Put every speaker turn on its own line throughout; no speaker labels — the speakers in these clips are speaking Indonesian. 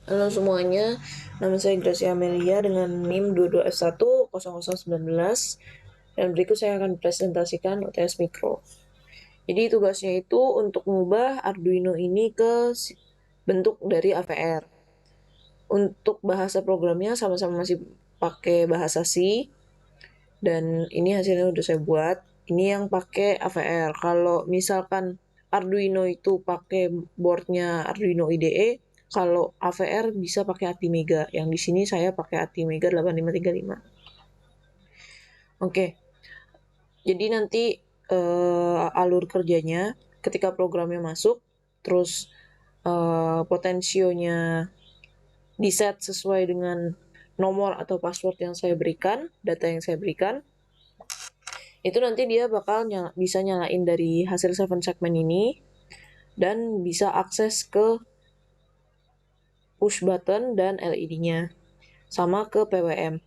Halo semuanya, nama saya Gracia Amelia dengan NIM 22F10019 dan berikut saya akan presentasikan UTS Mikro. Jadi tugasnya itu untuk mengubah Arduino ini ke bentuk dari AVR. Untuk bahasa programnya sama-sama masih pakai bahasa C dan ini hasilnya udah saya buat. Ini yang pakai AVR. Kalau misalkan Arduino itu pakai boardnya Arduino IDE, kalau AVR bisa pakai ATmega. Yang di sini saya pakai ATmega 8535. Oke, jadi nanti alur kerjanya ketika programnya masuk, terus potensionya di set sesuai dengan nomor atau password yang saya berikan, data yang saya berikan, itu nanti dia bakal bisa nyalain dari hasil 7 segment ini dan bisa akses ke push button dan LED-nya sama ke PWM.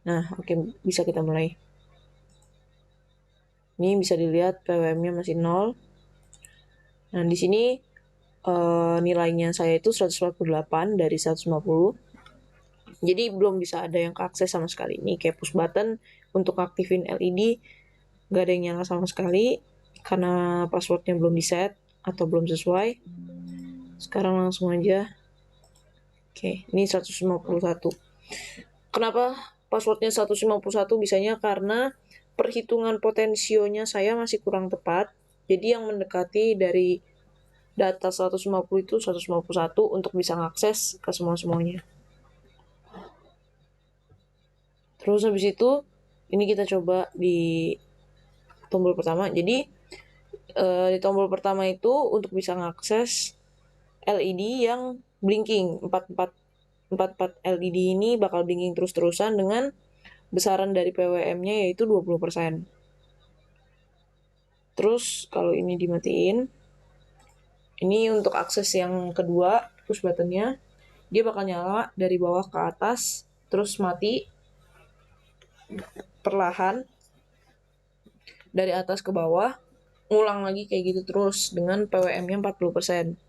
Nah, oke, bisa kita mulai. Ini bisa dilihat PWM-nya masih 0. Nah, di sini nilainya saya itu 148 dari 150. Jadi belum bisa ada yang keakses sama sekali. Ini kayak push button untuk aktifin LED, gak ada yang nyala sama sekali karena passwordnya belum di set atau belum sesuai. Sekarang langsung aja. Oke, ini 151. Kenapa passwordnya 151? Bisanya karena perhitungan potensionya saya masih kurang tepat. Jadi yang mendekati dari data 150 itu 151 untuk bisa mengakses ke semua-semuanya. Terus habis itu, ini kita coba di tombol pertama. Jadi di tombol pertama itu untuk bisa mengakses LED yang blinking 44 LED ini bakal blinking terus-terusan dengan besaran dari PWM-nya yaitu 20%. Terus kalau ini dimatiin, ini untuk akses yang kedua, push buttonnya, dia bakal nyala dari bawah ke atas, terus mati perlahan dari atas ke bawah, ngulang lagi kayak gitu terus dengan PWM-nya 40%.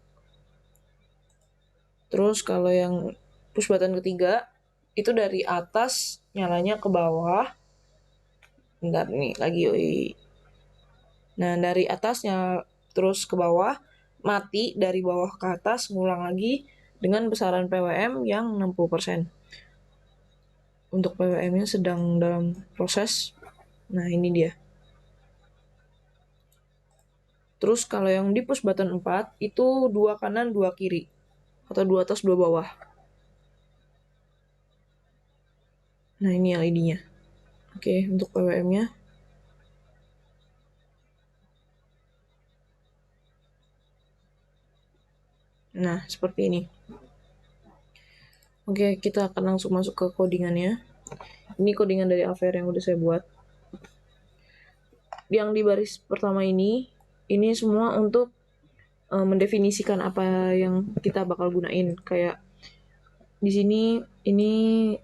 Terus kalau yang push button ketiga, itu dari atas nyalanya ke bawah. Bentar nih, lagi yoi. Nah, dari atasnya terus ke bawah, mati dari bawah ke atas, ngulang lagi dengan besaran PWM yang 60%. Untuk PWM-nya sedang dalam proses. Nah, ini dia. Terus kalau yang di push button 4, itu 2 kanan, 2 kiri. Atau 2 atas, 2 bawah. Nah, ini LED-nya. Oke, untuk PWM-nya. Nah, seperti ini. Oke, kita akan langsung masuk ke codingannya. Ini codingan dari AVR yang udah saya buat. Yang di baris pertama ini semua untuk mendefinisikan apa yang kita bakal gunain. Kayak di sini ini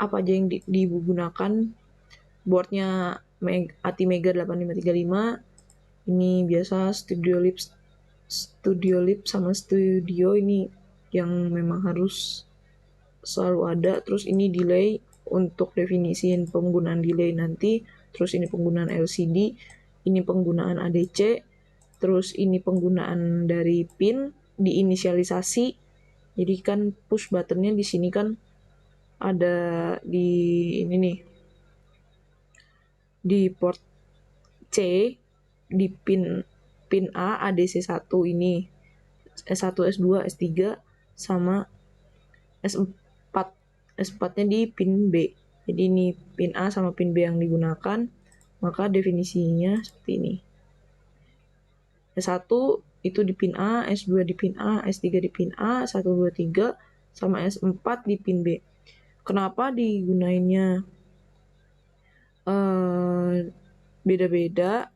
apa aja yang digunakan. Boardnya ATmega 8535. Ini biasa Studio Lip sama Studio ini yang memang harus selalu ada. Terus ini delay untuk definisiin penggunaan delay nanti. Terus ini penggunaan LCD, ini penggunaan ADC, terus ini penggunaan dari pin diinisialisasi. Jadi kan push buttonnya di sini kan ada di ini nih, di port C, di pin A ADC1 ini, S1, S2, S3 sama S4. S4-nya di pin B. Jadi ini pin A sama pin B yang digunakan, maka definisinya seperti ini. S1 itu di pin A, S2 di pin A, S3 di pin A, 1, 2, 3, sama S4 di pin B. Kenapa digunainnya beda-beda?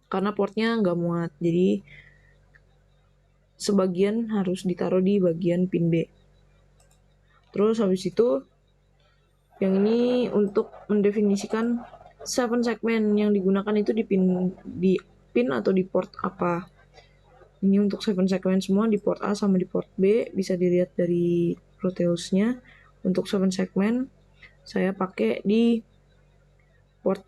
Karena portnya nggak muat, jadi sebagian harus ditaruh di bagian pin B. Terus habis itu, yang ini untuk mendefinisikan 7 segmen yang digunakan itu di pin atau di port apa. Ini untuk 7 segment semua di port A sama di port B, bisa dilihat dari Proteusnya. Untuk 7 segment saya pakai di port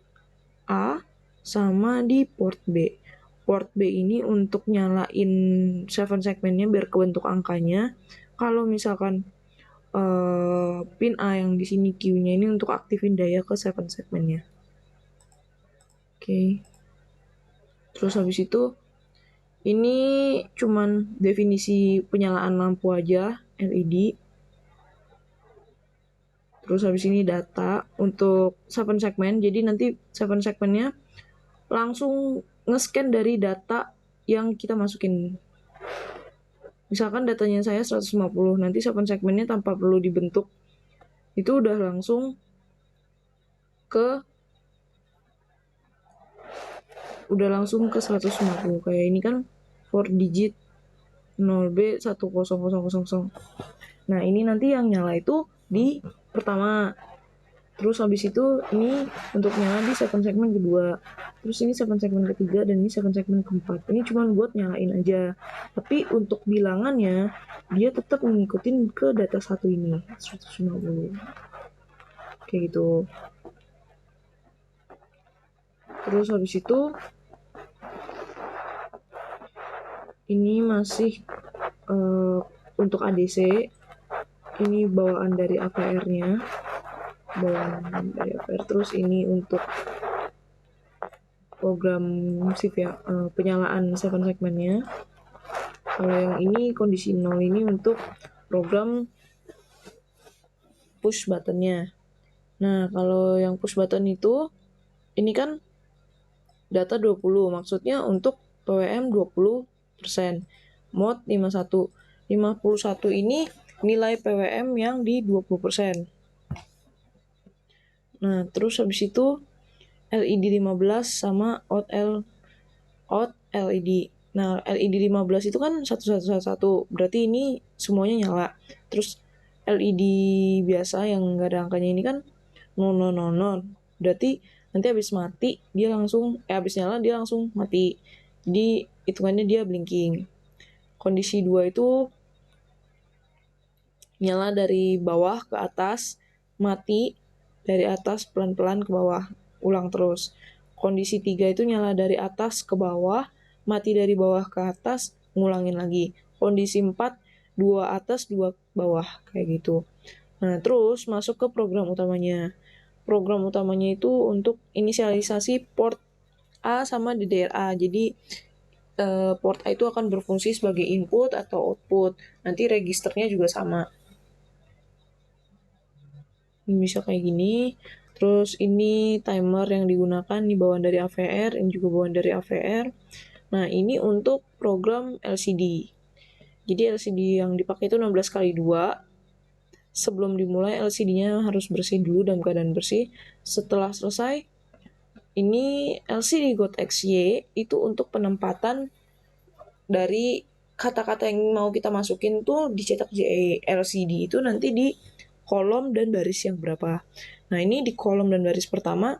A sama di port B. Port B ini untuk nyalain 7 segmentnya biar kebentuk angkanya. Kalau misalkan pin A yang di sini Q-nya ini untuk aktifin daya ke 7 segmentnya. Oke. Terus habis itu ini cuman definisi penyalaan lampu aja, LED. Terus habis ini data untuk 7 segmen. Jadi nanti 7 segmennya langsung nge-scan dari data yang kita masukin. Misalkan datanya saya 150, nanti 7 segmennya tanpa perlu dibentuk itu udah langsung ke 150. Kayak ini kan 4 digit 0B100000. Nah, ini nanti yang nyala itu di pertama. Terus habis itu ini untuk nyala di 7 segmen kedua. Terus ini 7 segmen ketiga dan ini 7 segmen keempat. Ini cuma buat nyalain aja. Tapi untuk bilangannya dia tetap ngikutin ke data satu ini 150. Kayak gitu. Terus habis itu ini masih untuk ADC. Ini bawaan dari APR-nya. Terus ini untuk program shift ya, penyalaan 7 segmennya. Kalau yang ini kondisi 0 ini untuk program push buttonnya. Nah, kalau yang push button itu ini kan data 20, maksudnya untuk PWM 20%, mod 51. 51 ini nilai PWM yang di 20%. Nah, terus habis itu LED 15 sama out LED. Nah, LED 15 itu kan 1111, berarti ini semuanya nyala. Terus LED biasa yang nggak ada angkanya ini kan 0000. Berarti nanti habis mati dia langsung habis nyala dia langsung mati. Jadi hitungannya dia blinking. Kondisi 2 itu nyala dari bawah ke atas, mati dari atas pelan-pelan ke bawah, ulang terus. Kondisi 3 itu nyala dari atas ke bawah, mati dari bawah ke atas, ngulangin lagi. Kondisi 4, 2 atas, 2 bawah, kayak gitu. Nah, terus masuk ke program utamanya. Program utamanya itu untuk inisialisasi port A sama DDR-A. Jadi, port A itu akan berfungsi sebagai input atau output. Nanti registernya juga sama. Ini bisa kayak gini. Terus ini timer yang digunakan, ini bawaan dari AVR, ini juga bawaan dari AVR. Nah, ini untuk program LCD. Jadi LCD yang dipakai itu 16x2. Sebelum dimulai LCD-nya harus bersih dulu dalam keadaan bersih. Setelah selesai, ini LCD Got XY itu untuk penempatan dari kata-kata yang mau kita masukin tuh dicetak LCD itu nanti di kolom dan baris yang berapa. Nah, ini di kolom dan baris pertama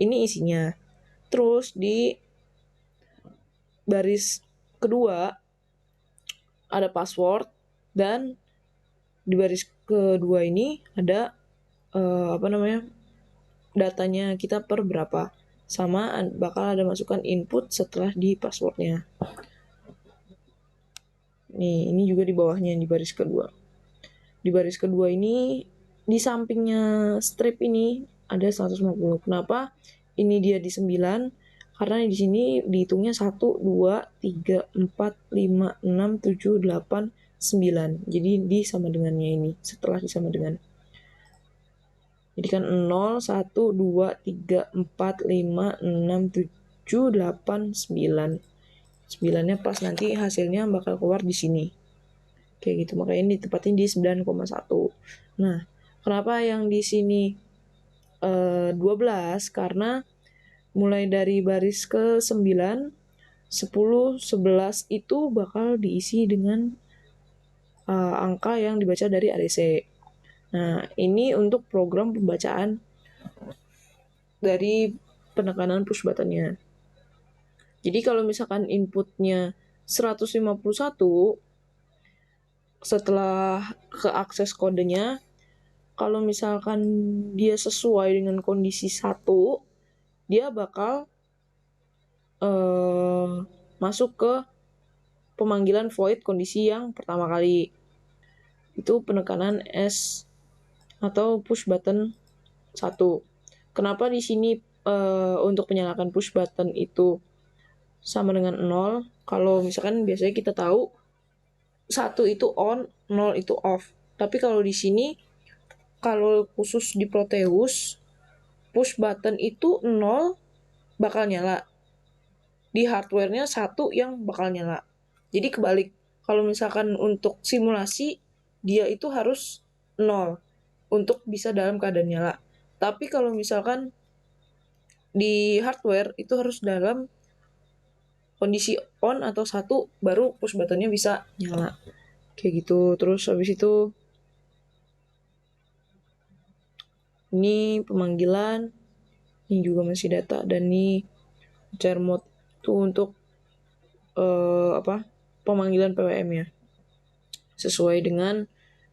ini isinya. Terus di baris kedua ada password dan di baris kedua ini ada datanya kita per berapa. Sama bakal ada masukan input setelah di passwordnya. Nih, ini juga di bawahnya di baris kedua. Di baris kedua ini di sampingnya strip ini ada 150. Kenapa? Ini dia di 9 karena di sini dihitungnya 1 2 3 4 5 6 7 8 9. Jadi disama dengannya ini setelah disama dengan. Jadi kan 0 1 2 3 4 5 6 7 8 9. 9-nya pas nanti hasilnya bakal keluar di sini. Kayak gitu, makanya ini ditempatin di 9,1. Nah, kenapa yang di sini 12? Karena mulai dari baris ke 9, 10, 11 itu bakal diisi dengan angka yang dibaca dari ADC. Nah, ini untuk program pembacaan dari penekanan push buttonnya. Jadi kalau misalkan inputnya 151 setelah ke akses kodenya, kalau misalkan dia sesuai dengan kondisi 1, dia bakal masuk ke pemanggilan void kondisi yang pertama kali. Itu penekanan S atau push button 1. Kenapa di sini untuk menyalakan push button itu sama dengan 0? Kalau misalkan biasanya kita tahu 1 itu on, 0 itu off. Tapi kalau di sini, kalau khusus di Proteus, push button itu 0 bakal nyala. Di hardware-nya 1 yang bakal nyala. Jadi kebalik. Kalau misalkan untuk simulasi, dia itu harus 0 untuk bisa dalam keadaan nyala. Tapi kalau misalkan di hardware itu harus dalam kondisi on atau 1 baru push buttonnya bisa nyala. Kayak gitu. Terus habis itu ini pemanggilan, ini juga masih data, dan ini share mode itu untuk pemanggilan PWM-nya sesuai dengan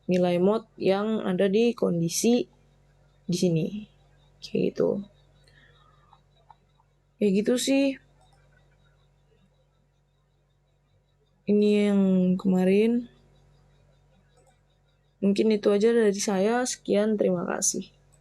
nilai mod yang ada di kondisi di sini. Kayak gitu. Kayak gitu sih. Ini yang kemarin. Mungkin itu aja dari saya. Sekian, terima kasih.